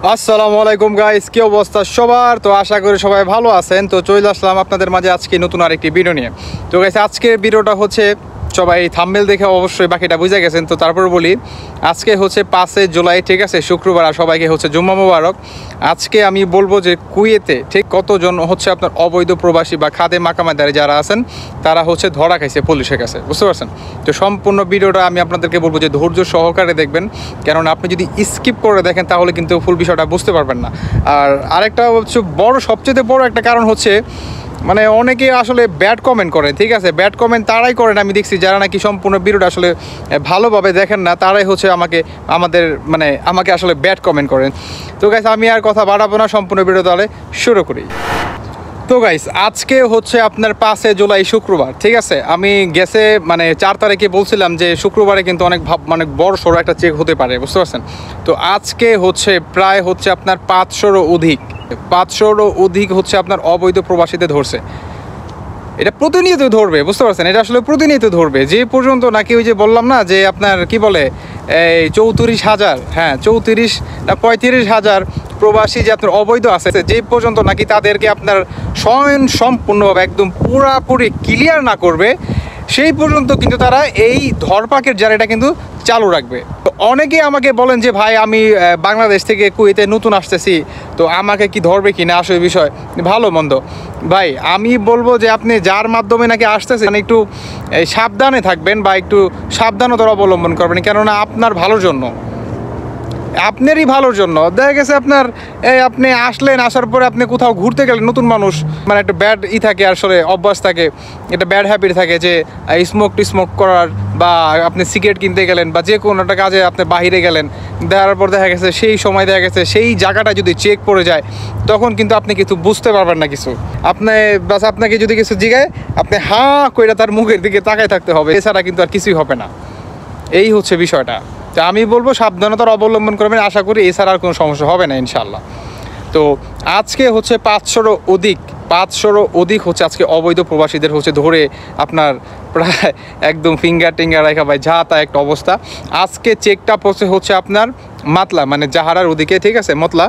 আসসালামু আলাইকুম গাইস, কি অবস্থা সবার? তো আশা করি সবাই ভালো আছেন। তো চলে আসলাম আপনাদের মাঝে আজকে নতুন আরেকটি ভিডিও নিয়ে। তো গাইস, আজকের ভিডিওটা হচ্ছে, সবাই থাম্বনেল দেখে অবশ্যই বাকিটা বুঝে গেছেন। তো তারপর বলি, আজকে হচ্ছে 5 জুলাই, ঠিক আছে, শুক্রবার। আর সবাইকে হচ্ছে জুম্মা মুবারক। আজকে আমি বলবো যে কুয়েতে ঠিক কতজন হচ্ছে আপনার অবৈধ প্রবাসী বা খাদে মাকামাদারে যারা আছেন তারা হচ্ছে ধরা খাইছে পুলিশের কাছে, বুঝতে পারছেন? তো সম্পূর্ণ ভিডিওটা আমি আপনাদেরকে বলবো যে ধৈর্য সহকারে দেখবেন, কারণ আপনি যদি স্কিপ করে দেখেন তাহলে কিন্তু ফুল বিষয়টা বুঝতে পারবেন না। আর আরেকটা হচ্ছে সবচেয়ে বড় একটা কারণ হচ্ছে, মানে অনেকে আসলে ব্যাড কমেন্ট করে, ঠিক আছে? ব্যাড কমেন্ট তারাই করেন, আমি দেখছি, যারা নাকি সম্পূর্ণ ভিডিওটা আসলে ভালোভাবে দেখেন না, তারাই হচ্ছে আমাকে আসলে ব্যাড কমেন্ট করেন। তো গাইস, আমি আর কথা বাড়াবো না, সম্পূর্ণ ভিডিও তাহলে শুরু করি। তো গাইস, আজকে হচ্ছে আপনার 5 জুলাই শুক্রবার, ঠিক আছে। আমি গেছে 4 তারিখে বলছিলাম যে শুক্রবারে কিন্তু অনেক বড় সড়ো একটা চেক হতে পারে, বুঝতে পারছেন? তো আজকে হচ্ছে প্রায় হচ্ছে আপনার 500-ও অধিক হচ্ছে আপনার অবৈধ প্রবাসীদের ধরছে। এটা প্রতিনিয়ত ধরবে, বুঝতে পারছেন? এটা আসলে প্রতিনিয়ত ধরবে, যে পর্যন্ত নাকি ওই যে বললাম না যে আপনার কি বলে এই 34,000, হ্যাঁ 34 না 35,000 প্রবাসী যে আপনার অবৈধ আছে, যে পর্যন্ত নাকি তাদেরকে আপনার সম্পূর্ণভাবে একদম পুরাপুরি ক্লিয়ার না করবে, সেই পর্যন্ত কিন্তু তারা এই ধরপাকের জারিটা কিন্তু চালু রাখবে। তো অনেকে আমাকে বলেন যে ভাই, আমি বাংলাদেশ থেকে কুয়েতে নতুন আসতেছি, তো আমাকে কি ধরবে কি না আসলে বিষয় ভালো মন্দ। ভাই আমি বলবো যে আপনি যার মাধ্যমে নাকি আসতেছেন একটু সাবধানে থাকবেন বা একটু সাবধানতা অবলম্বন করবেন, কেননা আপনার ভালোর জন্য, আপনারই ভালোর জন্য। দেখা গেছে আপনার আপনি আসলেন, আসার পরে আপনি কোথাও ঘুরতে গেলেন, নতুন মানুষ, একটা ব্যাড থাকে, আসলে অভ্যাস থাকে, একটা ব্যাড হ্যাবিট থাকে যে স্মোক করার, বা আপনি সিগারেট কিনতে গেলেন বা যে কোনো একটা কাজে আপনি বাহিরে গেলেন, দেওয়ার পর দেখা গেছে সেই সময় দেখা গেছে সেই জায়গাটা যদি চেক পড়ে যায়, তখন কিন্তু আপনি কিছু বুঝতে পারবেন না কিছু। আপনাকে যদি কিছু জিগায়, আপনি হাঁ কইরা তার মুখের দিকে তাকায় থাকতে হবে, এছাড়া কিন্তু আর কিছুই হবে না। এই হচ্ছে বিষয়টা। তা আমি বলবো সাবধানতার অবলম্বন করবেন, আশা করি এছাড়া আর কোনো সমস্যা হবে না ইনশাল্লাহ। তো আজকে হচ্ছে 500-ও অধিক হচ্ছে আজকে অবৈধ প্রবাসীদের হচ্ছে ধরে আপনার প্রায় একদম ফিঙ্গার রাখা, ভাই যা তা একটা অবস্থা। আজকে চেকটা পড়ছে হচ্ছে আপনার মাতলা, জাহারার ওদিকে, ঠিক আছে, মতলা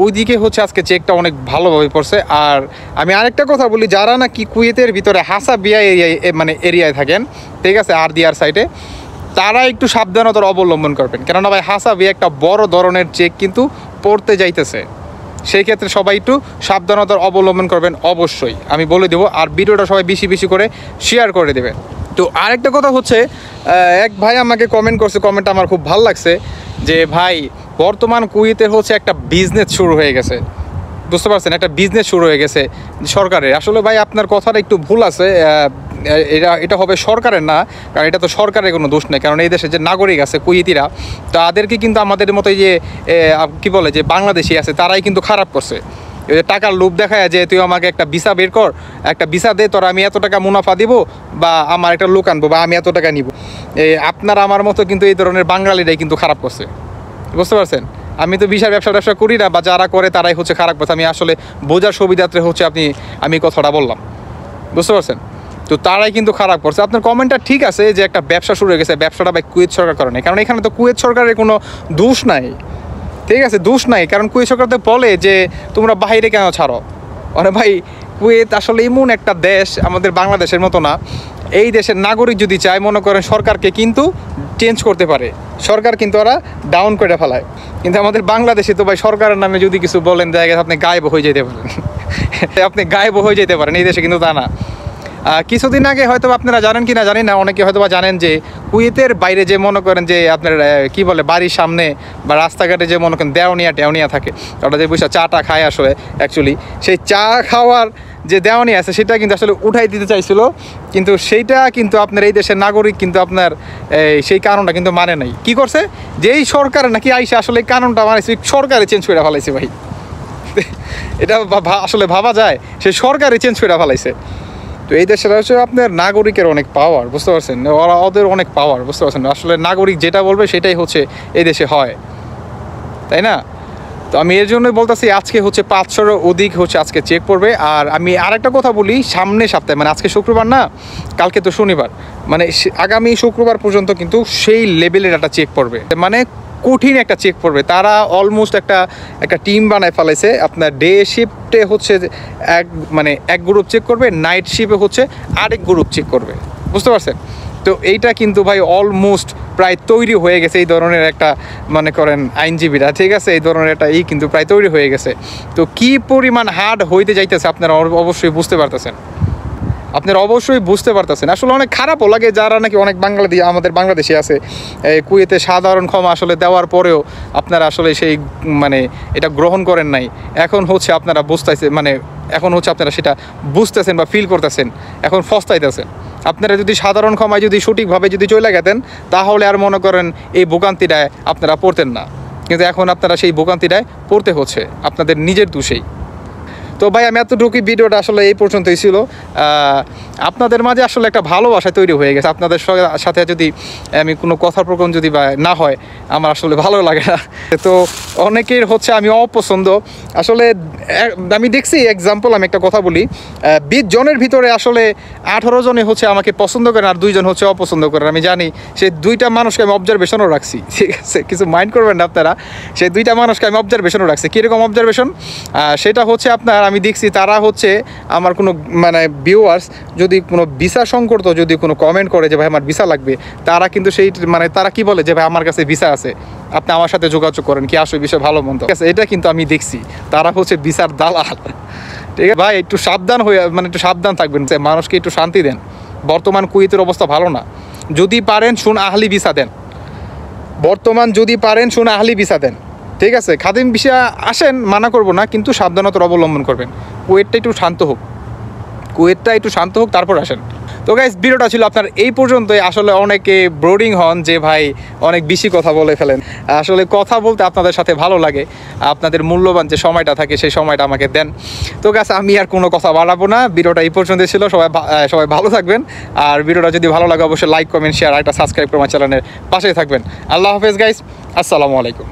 ওইদিকে হচ্ছে আজকে চেকটা অনেক ভালোভাবে পড়ছে। আর আমি আরেকটা কথা বলি, যারা নাকি কুয়েতের ভিতরে হাসাবিয়া এরিয়ায় থাকেন, ঠিক আছে, আরদিয়ার সাইডে, তারা একটু সাবধানতার অবলম্বন করবেন, কেননা ভাই হাসাবিয়া একটা বড় ধরনের চেক কিন্তু পড়তে যাইতেছে। সেই ক্ষেত্রে সবাই একটু সাবধানতার অবলম্বন করবেন অবশ্যই, আমি বলে দেবো। আর ভিডিওটা সবাই বেশি করে শেয়ার করে দেবেন। তো আরেকটা কথা হচ্ছে, এক ভাই আমাকে কমেন্ট করছে, কমেন্টটা আমার খুব ভালো লাগছে, যে ভাই বর্তমান কুয়েতে হচ্ছে একটা বিজনেস শুরু হয়ে গেছে, বুঝতে পারছেন? একটা বিজনেস শুরু হয়ে গেছে সরকারের। আসলে ভাই আপনার কথাটা একটু ভুল আছে, এটা হবে সরকারের না, কারণ এটা তো সরকারের কোনো দোষ নেই, কারণ এই দেশে যে নাগরিক আছে কুয়েতিরা, তাদেরকে কিন্তু আমাদের মতো যে কি বলে যে বাংলাদেশি আছে, তারাই কিন্তু খারাপ করছে। টাকার লোভ দেখায় যে তুই আমাকে একটা ভিসা বের কর, একটা ভিসা দে, তোর আমি এত টাকা মুনাফা দিব, বা আমার একটা লোক আনবো, বা আমি এত টাকা নিব। আপনার আমার মতো কিন্তু এই ধরনের বাঙালিরাই কিন্তু খারাপ করছে, বুঝতে পারছেন? আমি তো ভিসার ব্যবসা করি না, বা যারা করে তারাই হচ্ছে খারাপ কথা। আমি আসলে বোঝার সুবিধার্থে হচ্ছে আমি কথাটা বললাম, বুঝতে পারছেন? তো তারাই কিন্তু খারাপ করছে। আপনার কমেন্টটা ঠিক আছে যে একটা ব্যবসা শুরু হয়ে গেছে, ব্যবসাটা ভাই কুয়েত সরকার করে নাই, কারণ এখানে তো কুয়েত সরকারের কোনো দোষ নাই, ঠিক আছে, দোষ নাই। কারণ কুয়েত সরকার তো বলে যে তোমরা বাইরে কেন ছাড়ো। মানে ভাই কুয়েত আসলে এমন একটা দেশ, আমাদের বাংলাদেশের মতো না। এই দেশের নাগরিক যদি চায়, মনে করেন সরকারকে কিন্তু চেঞ্জ করতে পারে, সরকার কিন্তু ওরা ডাউন করে ফেলায়। কিন্তু আমাদের বাংলাদেশে তো ভাই সরকারের নামে যদি কিছু বলেন, দেখা গেছে আপনি গায়েব হয়ে যেতে পারেন আপনি গায়েব হয়ে যেতে পারেন। এই দেশে কিন্তু তা না। কিছুদিন আগে হয়তো আপনারা জানেন কি না জানি না, অনেকে হয়তো বা জানেন যে কুয়েতের বাইরে যে মনে করেন যে আপনার কি বলে বাড়ির সামনে বা রাস্তাঘাটে যে মনে করেন দেওয়ানিয়া থাকে, ওটা যে বসে চাটা খায় আসলে অ্যাকচুয়ালি, সেই চা খাওয়ার যে দেওয়ানি আছে সেটা কিন্তু আসলে উঠাই দিতে চাইছিল, কিন্তু সেইটা কিন্তু আপনার এই দেশের নাগরিক কিন্তু আপনার সেই কারণটা কিন্তু মানে নাই। কি করছে, যে এই সরকার নাকি আইসে আসলে এই কারণটা মানেছে, সরকারে চেঞ্জ করে ফেলাইছে ভাই। এটা আসলে ভাবা যায়, সে সরকারে চেঞ্জ করে ফেলাইছে। তো এই দেশের হচ্ছে আপনার নাগরিকের অনেক পাওয়ার, বুঝতে পারছেন? ওদের অনেক পাওয়ার, বুঝতে পারছেন? আসলে নাগরিক যেটা বলবে সেটাই হচ্ছে এই দেশে হয়, তাই না? তো আমি এর জন্যই বলতেছি, আজকে হচ্ছে 500-ও অধিক হচ্ছে আজকে চেক পড়বে। আর আমি আরেকটা কথা বলি, সামনের সপ্তাহে আজকে শুক্রবার না, কালকে তো শনিবার, আগামী শুক্রবার পর্যন্ত কিন্তু সেই লেভেলের একটা চেক পড়বে। কঠিন একটা চেক পড়বে। তারা অলমোস্ট একটা টিম বানায় ফেলাইছে। আপনার ডে শিফটে হচ্ছে এক গ্রুপ চেক করবে, নাইট শিফটে হচ্ছে আরেক গ্রুপ চেক করবে, বুঝতে পারছেন? তো এইটা কিন্তু ভাই অলমোস্ট প্রায় তৈরি হয়ে গেছে এই ধরনের একটা, মনে করেন আইনজীবীরা, ঠিক আছে, এই ধরনের একটা কিন্তু প্রায় তৈরি হয়ে গেছে। তো কি পরিমাণ হার্ড হইতে যাইতেছে আপনারা অবশ্যই বুঝতে পারতেছেন। আসলে অনেক খারাপও লাগে যারা নাকি অনেক আমাদের বাংলাদেশে আছে, কুয়েতে সাধারণ ক্ষমা আসলে দেওয়ার পরেও আপনারা আসলে সেই এটা গ্রহণ করেন নাই। এখন হচ্ছে আপনারা আপনারা সেটা বুঝতেছেন বা ফিল করতেছেন, এখন ফস্তাইতেছেন। আপনারা যদি সাধারণ ক্ষমায় যদি সঠিকভাবে যদি চলে গেতেন, তাহলে আর মনে করেন এই ভোগান্তিটায় আপনারা পড়তেন না। কিন্তু এখন আপনারা সেই ভোগান্তিটায় পড়তে হচ্ছে আপনাদের নিজের দোষেই। তো ভাই আমি এতটুকুই, ভিডিওটা আসলে এই পর্যন্তই ছিল। আপনাদের মাঝে আসলে একটা ভালোবাসা তৈরি হয়ে গেছে। আপনাদের সাথে যদি আমি কোনো কথার প্রকরণ যদি বা না হয়, আমার আসলে ভালো লাগে না। তো অনেকের হচ্ছে আমি অপছন্দ আসলে। আমি দেখছি এক্সাম্পল, আমি একটা কথা বলি, 20 জনের ভিতরে আসলে 18 জনে হচ্ছে আমাকে পছন্দ করেন আর 2 জন হচ্ছে অপছন্দ করেন। আমি জানি সেই 2টা মানুষকে আমি অবজারভেশনও রাখছি, ঠিক আছে, কিছু মাইন্ড করবেন না আপনারা। সেই 2টা মানুষকে আমি অবজারভেশনও রাখছি। কীরকম অবজারভেশন? সেটা হচ্ছে আপনার, আমি দেখছি তারা হচ্ছে আমার কোনো ভিউয়ার্স যদি কোনো ভিসা সংক্রান্ত যদি কোনো কমেন্ট করে যে ভাই আমার ভিসা লাগবে, তারা কিন্তু সেই তারা কি বলে যে ভাই আমার কাছে ভিসা আছে, আপনি আমার সাথে যোগাযোগ করেন, কি আসলে বিষয় ভালো মন্দ, ঠিক আছে। এটা কিন্তু আমি দেখছি তারা হচ্ছে ভিসার দালাল, ঠিক আছে ভাই। একটু সাবধান হয়ে একটু সাবধান থাকবেন, মানুষকে একটু শান্তি দেন। বর্তমান কুয়েতের অবস্থা ভালো না। যদি পারেন আহলি ভিসা দেন, যদি পারেন আহলি ভিসা দেন, ঠিক আছে। খাদিম ভিসা আসেন, মানা করবো না, কিন্তু সাবধানতার অবলম্বন করবেন। কুয়েতটা একটু শান্ত হোক, তারপর আসেন। তো গাইস, ভিডিওটা ছিল আপনার এই পর্যন্তই। আসলে অনেকে ব্রোডিং হন যে ভাই অনেক বেশি কথা বলে ফেলেন। আসলে কথা বলতে আপনাদের সাথে ভালো লাগে, আপনাদের মূল্যবান যে সময়টা থাকে সেই সময়টা আমাকে দেন। তো গাইস, আমি আর কোনো কথা বাড়াবো না, ভিডিওটা এই পর্যন্তই ছিল। সবাই ভালো থাকবেন। আর ভিডিওটা যদি ভালো লাগে অবশ্যই লাইক, কমেন্ট, শেয়ার আর একটা সাবস্ক্রাইব করে আমার চ্যানেলের পাশেই থাকবেন। আল্লাহ হাফেজ গাইস, আসসালামু আলাইকুম।